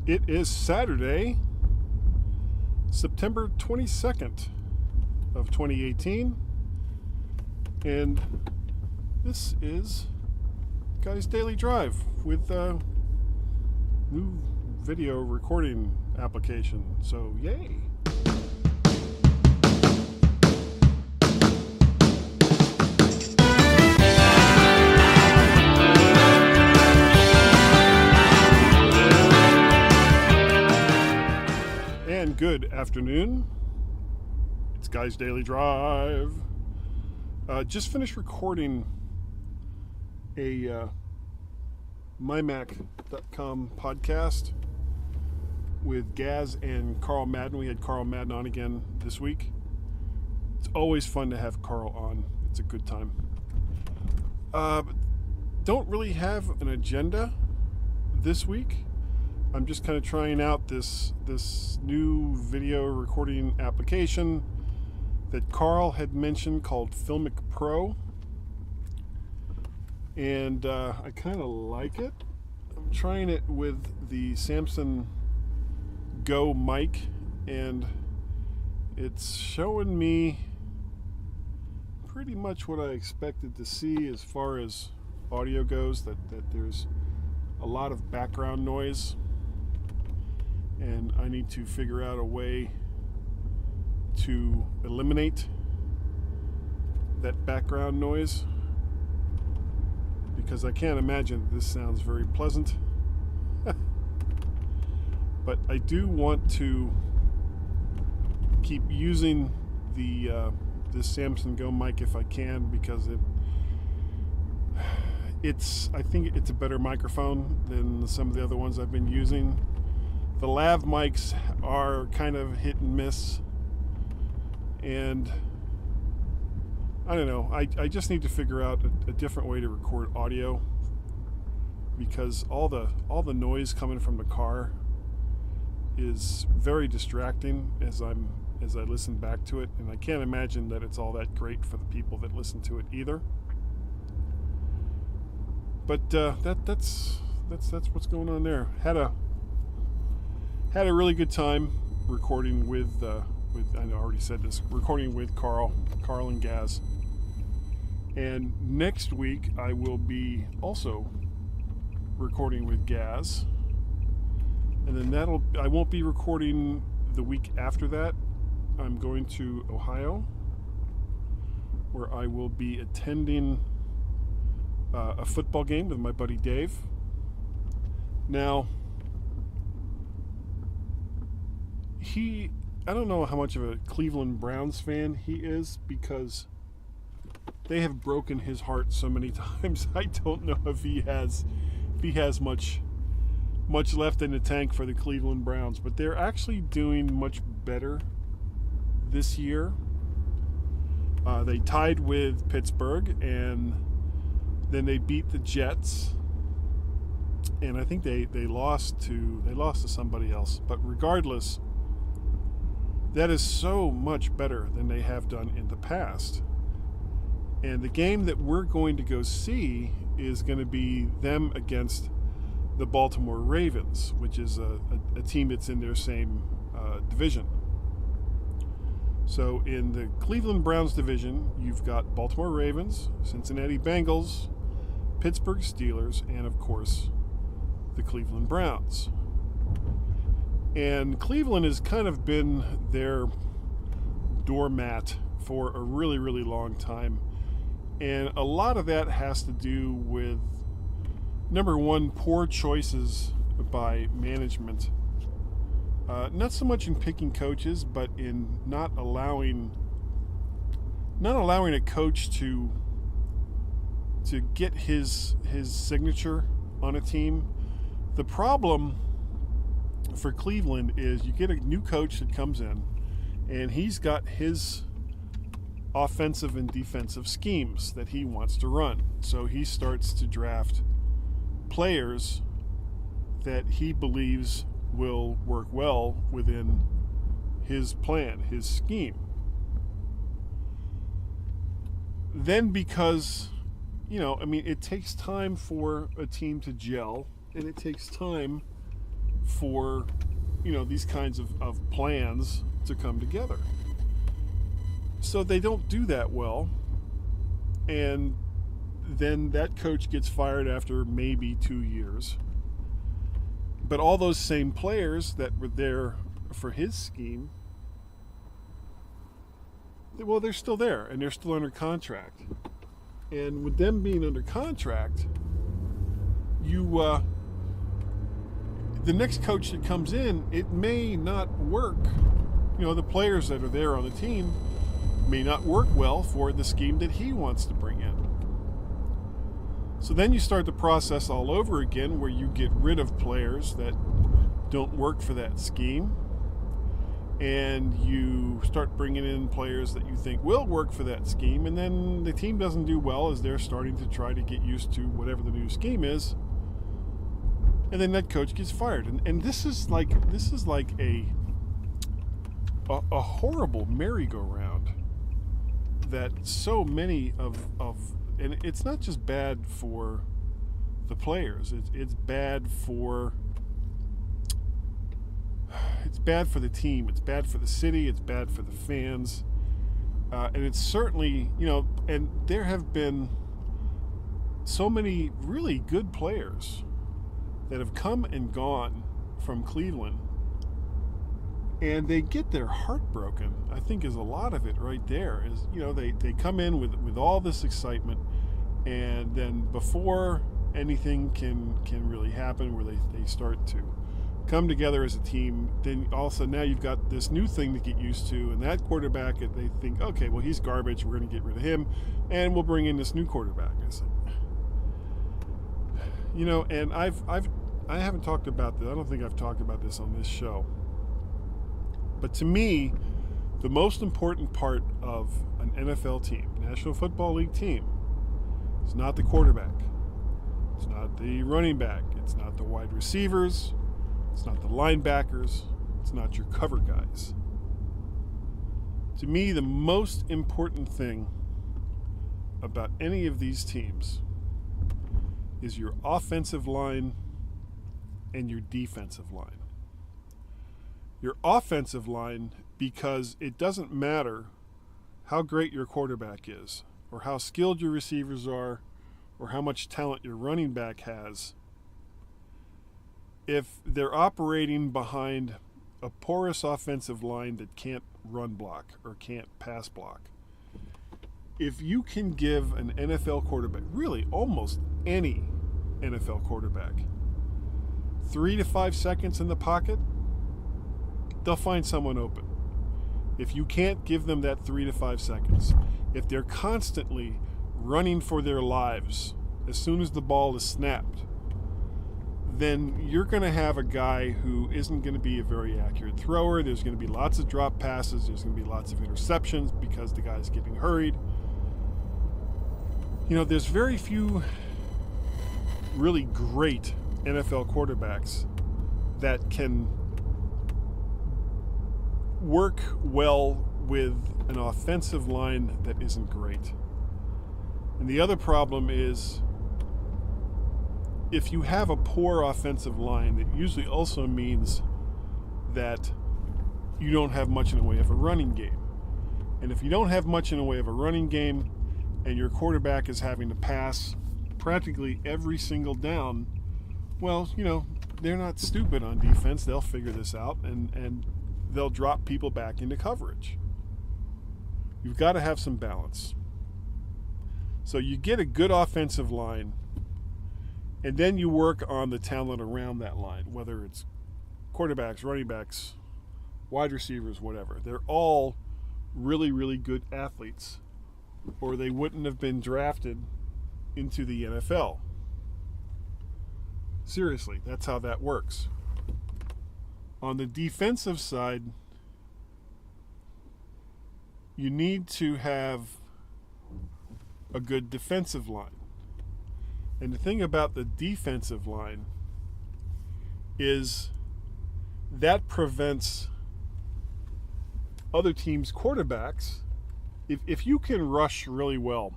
It is Saturday, September 22nd of 2018, and this is Guy's Daily Drive with a new video recording application, so yay! And good afternoon. It's Guy's Daily Drive. Just finished recording a MyMac.com podcast with Gaz and Carl Madden. We had Carl Madden on again this week. It's always fun to have Carl on. It's a good time. Don't really have an agenda this week. I'm just kind of trying out this new video recording application that Carl had mentioned called Filmic Pro, and I kind of like it. I'm trying it with the Samsung Go mic, and it's showing me pretty much what I expected to see as far as audio goes, that there's a lot of background noise, and I need to figure out a way to eliminate that background noise, because I can't imagine this sounds very pleasant. But I do want to keep using this Samsung Go mic if I can, because I think it's a better microphone than some of the other ones I've been using. The lav mics are kind of hit and miss, and I don't know. I just need to figure out a different way to record audio, because all the noise coming from the car is very distracting as I listen back to it, and I can't imagine that it's all that great for the people that listen to it either. But that's what's going on there. Had a really good time recording with I know I already said this, recording with Carl and Gaz. And next week I will be also recording with Gaz. And then I won't be recording the week after that. I'm going to Ohio, where I will be attending a football game with my buddy Dave. Now, I don't know how much of a Cleveland Browns fan he is, because they have broken his heart so many times. I don't know if he has much left in the tank for the Cleveland Browns, but they're actually doing much better this year. They tied with Pittsburgh, and then they beat the Jets, and I think they lost to somebody else. But regardless, that is so much better than they have done in the past. And the game that we're going to go see is going to be them against the Baltimore Ravens, which is a team that's in their same division. So in the Cleveland Browns division, you've got Baltimore Ravens, Cincinnati Bengals, Pittsburgh Steelers, and of course the Cleveland Browns. And Cleveland has kind of been their doormat for a really, really long time. And a lot of that has to do with, number one, poor choices by management. Not so much in picking coaches, but in not allowing a coach to get his signature on a team. The problem for Cleveland is you get a new coach that comes in, and he's got his offensive and defensive schemes that he wants to run. So he starts to draft players that he believes will work well within his plan, his scheme. Then, because it takes time for a team to gel, and it takes time for, these kinds of plans to come together. So they don't do that well, and then that coach gets fired after maybe 2 years. But all those same players that were there for his scheme, well, they're still there, and they're still under contract. And with them being under contract, the next coach that comes in, it may not work. The players that are there on the team may not work well for the scheme that he wants to bring in. So then you start the process all over again, where you get rid of players that don't work for that scheme, and you start bringing in players that you think will work for that scheme, and then the team doesn't do well as they're starting to try to get used to whatever the new scheme is, and then that coach gets fired. And this is like a horrible merry-go-round that so many of and it's not just bad for the players, it's bad for the team, it's bad for the city, it's bad for the fans, and it's certainly, and there have been so many really good players that have come and gone from Cleveland, and they get their heart broken. I think is a lot of it right there. Is they come in with all this excitement, and then before anything can really happen, where they start to come together as a team, then also now you've got this new thing to get used to, and that quarterback, they think, okay, well, he's garbage, we're going to get rid of him, and we'll bring in this new quarterback. I said, and I haven't talked about this. I don't think I've talked about this on this show. But to me, the most important part of an NFL team, National Football League team, is not the quarterback. It's not the running back. It's not the wide receivers. It's not the linebackers. It's not your cover guys. To me, the most important thing about any of these teams is your offensive line and your defensive line. Your offensive line, because it doesn't matter how great your quarterback is, or how skilled your receivers are, or how much talent your running back has, if they're operating behind a porous offensive line that can't run block or can't pass block, if you can give an NFL quarterback, really almost any NFL quarterback, 3 to 5 seconds in the pocket, they'll find someone open. If you can't give them that 3 to 5 seconds, if they're constantly running for their lives as soon as the ball is snapped, then you're going to have a guy who isn't going to be a very accurate thrower. There's going to be lots of drop passes. There's going to be lots of interceptions because the guy's getting hurried. There's very few really great NFL quarterbacks that can work well with an offensive line that isn't great. And the other problem is, if you have a poor offensive line, it usually also means that you don't have much in the way of a running game. And if you don't have much in the way of a running game, and your quarterback is having to pass practically every single down, well, they're not stupid on defense. They'll figure this out, and they'll drop people back into coverage. You've got to have some balance. So you get a good offensive line, and then you work on the talent around that line, whether it's quarterbacks, running backs, wide receivers, whatever. They're all really, really good athletes, or they wouldn't have been drafted into the NFL. Seriously, that's how that works. On the defensive side, you need to have a good defensive line. And the thing about the defensive line is that prevents other teams' quarterbacks. If you can rush really well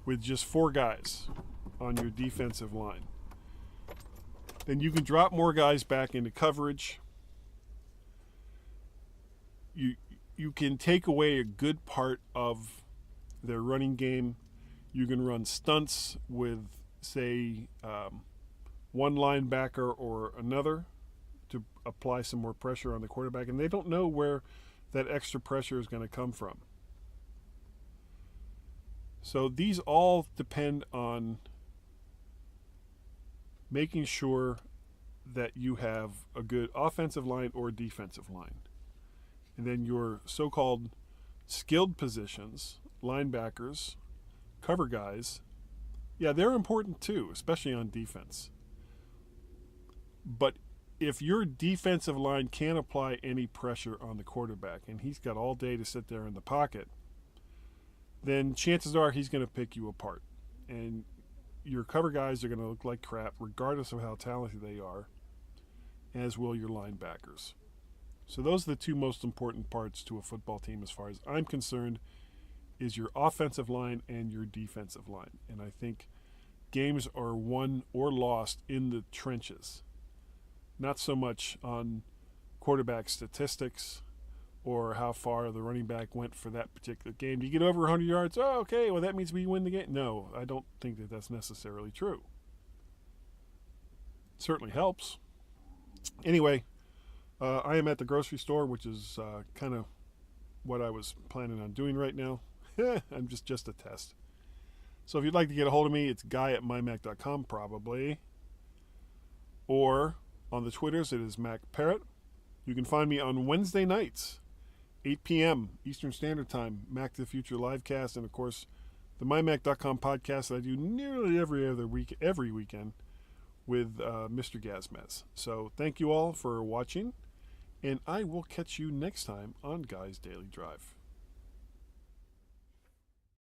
with just 4 guys on your defensive line, then you can drop more guys back into coverage. You can take away a good part of their running game. You can run stunts with, say, one linebacker or another to apply some more pressure on the quarterback, and they don't know where that extra pressure is going to come from. So these all depend on making sure that you have a good offensive line or defensive line. And then your so-called skilled positions, linebackers, cover guys, yeah, they're important too, especially on defense. But if your defensive line can't apply any pressure on the quarterback and he's got all day to sit there in the pocket, then chances are he's going to pick you apart. And your cover guys are going to look like crap regardless of how talented they are, as will your linebackers. So those are the two most important parts to a football team as far as I'm concerned, is your offensive line and your defensive line. And I think games are won or lost in the trenches, not so much on quarterback statistics or how far the running back went for that particular game. Do you get over 100 yards? Oh, okay, well, that means we win the game. No, I don't think that that's necessarily true. It certainly helps. Anyway, I am at the grocery store, which is kind of what I was planning on doing right now. I'm just a test. So if you'd like to get a hold of me, it's guy@mymac.com probably. Or on the Twitters, it is Mac Parrot. You can find me on Wednesday nights, 8 p.m. Eastern Standard Time, Mac to the Future livecast, and of course, the MyMac.com podcast that I do nearly every weekend with Mr. Gazmez. So thank you all for watching, and I will catch you next time on Guy's Daily Drive.